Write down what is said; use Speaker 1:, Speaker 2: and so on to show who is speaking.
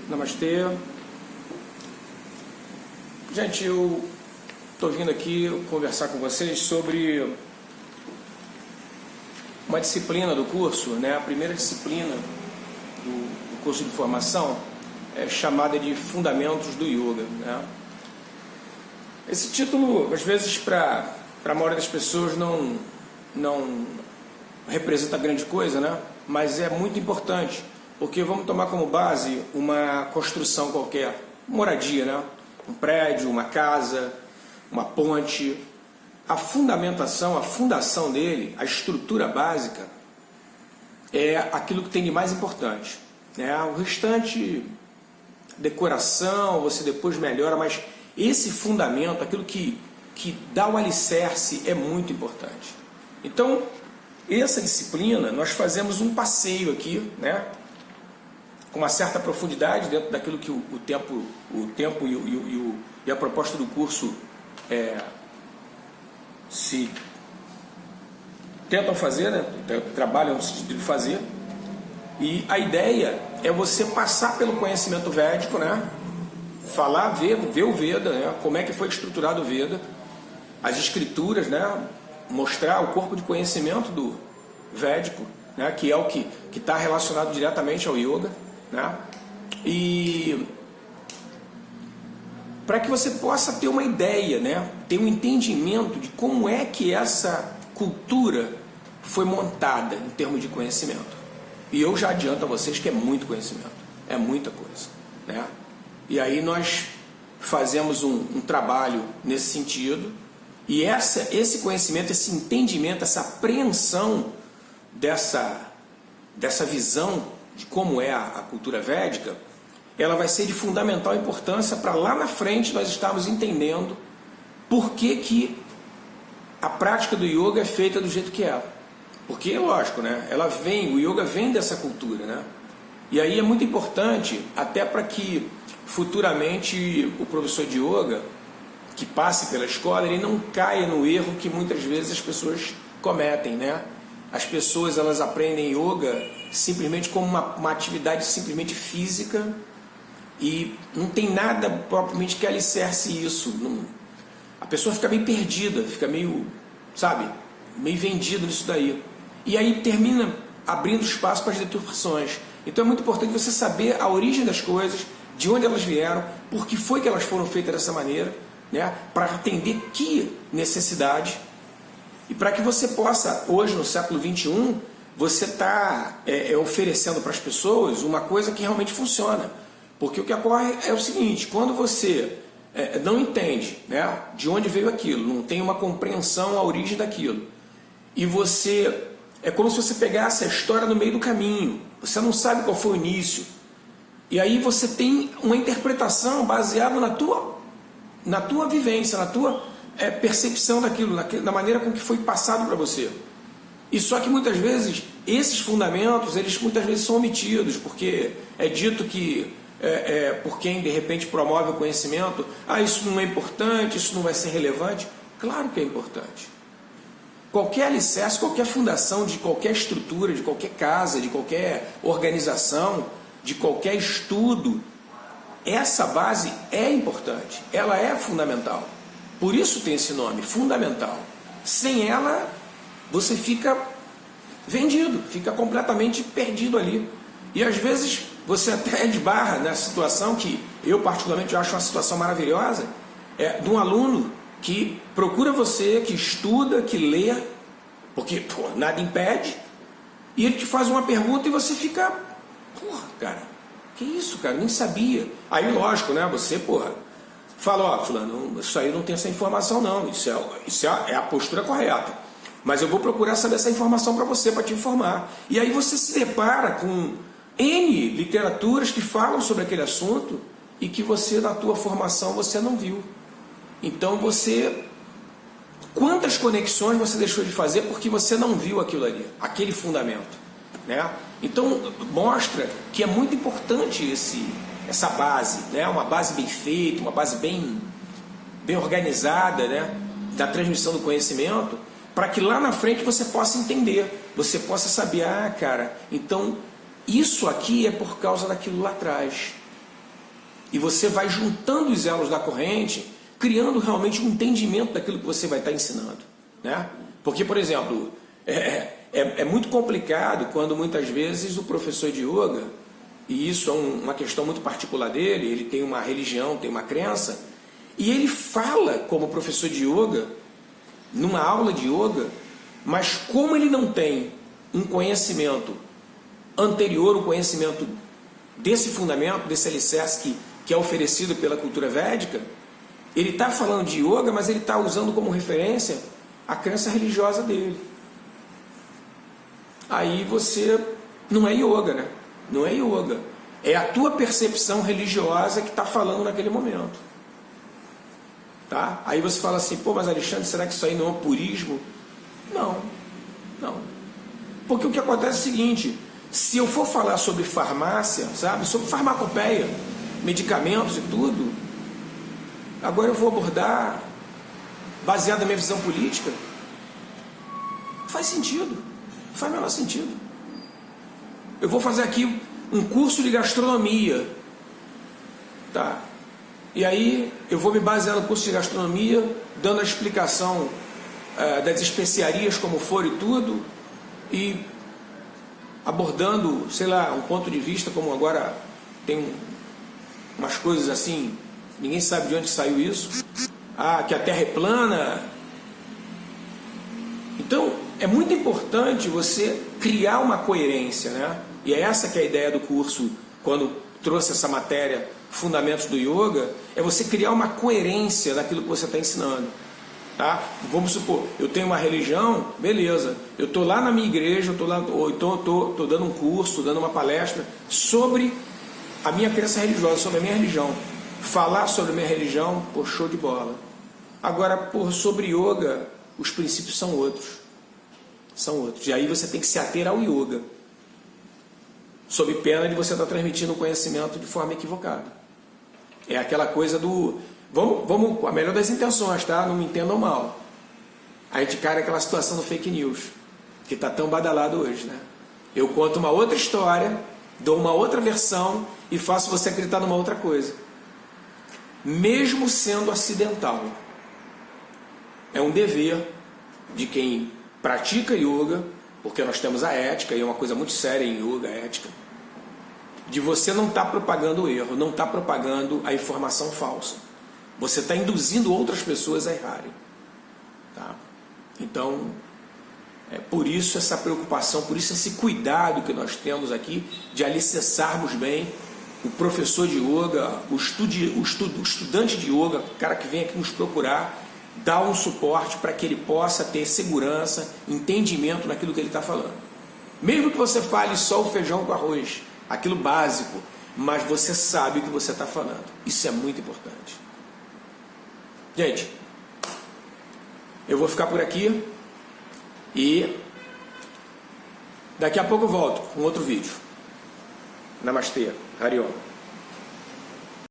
Speaker 1: Namastê. Gente, eu estou vindo aqui conversar com vocês sobre uma disciplina do curso, né? A primeira disciplina do curso de formação é chamada de Fundamentos do Yoga, né? Esse título, às vezes, para a maioria das pessoas não representa grande coisa, né? Mas é muito importante, porque vamos tomar como base uma construção qualquer, moradia, né? Um prédio, uma casa, uma ponte. A fundamentação, a fundação dele, a estrutura básica, é aquilo que tem de mais importante, né? O restante, decoração, você depois melhora, mas esse fundamento, aquilo que dá o alicerce, é muito importante. Então, essa disciplina, nós fazemos um passeio aqui, né? Com uma certa profundidade dentro daquilo que o tempo e a proposta do curso se tentam fazer, né? Trabalham no sentido de fazer. E a ideia é você passar pelo conhecimento védico, né? Falar, ver o Veda, né? Como é que foi estruturado o Veda, as escrituras, né? Mostrar o corpo de conhecimento do védico, né? Que é o que está relacionado diretamente ao yoga, né? E para que você possa ter uma ideia, né? Ter um entendimento de como é que essa cultura foi montada em termos de conhecimento. E eu já adianto a vocês que é muito conhecimento, é muita coisa, né? E aí nós fazemos um trabalho nesse sentido, e esse conhecimento, esse entendimento, essa apreensão dessa visão de como é a cultura védica, ela vai ser de fundamental importância para lá na frente nós estarmos entendendo por que a prática do yoga é feita do jeito que é. Porque, lógico, né? O yoga vem dessa cultura, né? E aí é muito importante, até para que futuramente o professor de yoga, que passe pela escola, ele não caia no erro que muitas vezes as pessoas cometem, né? As pessoas, elas aprendem yoga simplesmente como uma atividade simplesmente física e não tem nada propriamente que alicerce isso. A pessoa fica meio perdida, fica meio, sabe, meio vendida nisso daí. E aí termina abrindo espaço para as deturpações. Então é muito importante você saber a origem das coisas, de onde elas vieram, por que foi que elas foram feitas dessa maneira, né? Para atender que necessidade. E para que você possa, hoje no século XXI, você está oferecendo para as pessoas uma coisa que realmente funciona. Porque o que ocorre é o seguinte: quando você não entende, né, de onde veio aquilo, não tem uma compreensão, a origem daquilo, e você, é como se você pegasse a história no meio do caminho, você não sabe qual foi o início, e aí você tem uma interpretação baseada na tua vivência, na tua percepção daquilo, na maneira com que foi passado para você. E só que muitas vezes esses fundamentos, eles muitas vezes são omitidos, porque é dito que por quem de repente promove o conhecimento, isso não é importante, isso não vai ser relevante. Claro que é importante. Qualquer alicerce, qualquer fundação de qualquer estrutura, de qualquer casa, de qualquer organização, de qualquer estudo, essa base é importante, ela é fundamental. Por isso tem esse nome, fundamental. Sem ela, você fica vendido, fica completamente perdido ali. E às vezes você até esbarra nessa situação que eu particularmente acho uma situação maravilhosa, de um aluno que procura você, que estuda, que lê, porque nada impede, e ele te faz uma pergunta e você fica, cara, que isso, cara, nem sabia. Aí lógico, né, você, fala, fulano, isso aí não tem essa informação não, isso é a postura correta, mas eu vou procurar saber essa informação para você, para te informar. E aí você se depara com N literaturas que falam sobre aquele assunto e que você, na tua formação, você não viu. Então quantas conexões você deixou de fazer porque você não viu aquilo ali, aquele fundamento, né? Então mostra que é muito importante essa base, né? Uma base bem feita, uma base bem organizada, né? Da transmissão do conhecimento, para que lá na frente você possa entender, você possa saber, cara, então isso aqui é por causa daquilo lá atrás. E você vai juntando os elos da corrente, criando realmente um entendimento daquilo que você vai estar ensinando, né? Porque, por exemplo, é muito complicado quando muitas vezes o professor de yoga, e isso é uma questão muito particular dele, ele tem uma religião, tem uma crença, e ele fala como professor de yoga, numa aula de yoga, mas como ele não tem um conhecimento anterior, um conhecimento desse fundamento, desse alicerce que é oferecido pela cultura védica, ele está falando de yoga, mas ele está usando como referência a crença religiosa dele. Aí você não é yoga, né? Não é yoga. É a tua percepção religiosa que está falando naquele momento. Tá? Aí você fala assim, pô, mas Alexandre, será que isso aí não é um purismo? Não, não. Porque o que acontece é o seguinte, se eu for falar sobre farmácia, sabe, sobre farmacopeia, medicamentos e tudo, agora eu vou abordar baseado na minha visão política, faz sentido, faz o menor sentido. Eu vou fazer aqui um curso de gastronomia, tá? E aí eu vou me basear no curso de gastronomia, dando a explicação das especiarias como for e tudo, e abordando, sei lá, um ponto de vista como agora tem umas coisas assim, ninguém sabe de onde saiu isso, que a Terra é plana. Então é muito importante você criar uma coerência, né? E é essa que é a ideia do curso, quando trouxe essa matéria, Fundamentos do Yoga, é você criar uma coerência daquilo que você está ensinando. Tá? Vamos supor, eu tenho uma religião, beleza, eu estou lá na minha igreja, ou então eu estou dando um curso, dando uma palestra sobre a minha crença religiosa, sobre a minha religião. Falar sobre a minha religião, pô, show de bola. Agora, pô, sobre yoga, os princípios são outros. São outros. E aí você tem que se ater ao yoga, sob pena de você estar transmitindo o conhecimento de forma equivocada. É aquela coisa do... Vamos com a melhor das intenções, tá? Não me entendam mal. A gente cai naquela situação do fake news, que está tão badalado hoje, né? Eu conto uma outra história, dou uma outra versão e faço você acreditar numa outra coisa. Mesmo sendo acidental. É um dever de quem pratica yoga, porque nós temos a ética, e é uma coisa muito séria em yoga, a ética, de você não estar propagando o erro, não estar propagando a informação falsa. Você está induzindo outras pessoas a errarem. Tá? Então, é por isso essa preocupação, por isso esse cuidado que nós temos aqui de alicerçarmos bem o professor de yoga, o estudante de yoga, o cara que vem aqui nos procurar, dar um suporte para que ele possa ter segurança, entendimento naquilo que ele está falando. Mesmo que você fale só o feijão com arroz, aquilo básico, mas você sabe o que você está falando. Isso é muito importante. Gente, eu vou ficar por aqui e daqui a pouco eu volto com outro vídeo. Namastê, Hari Om.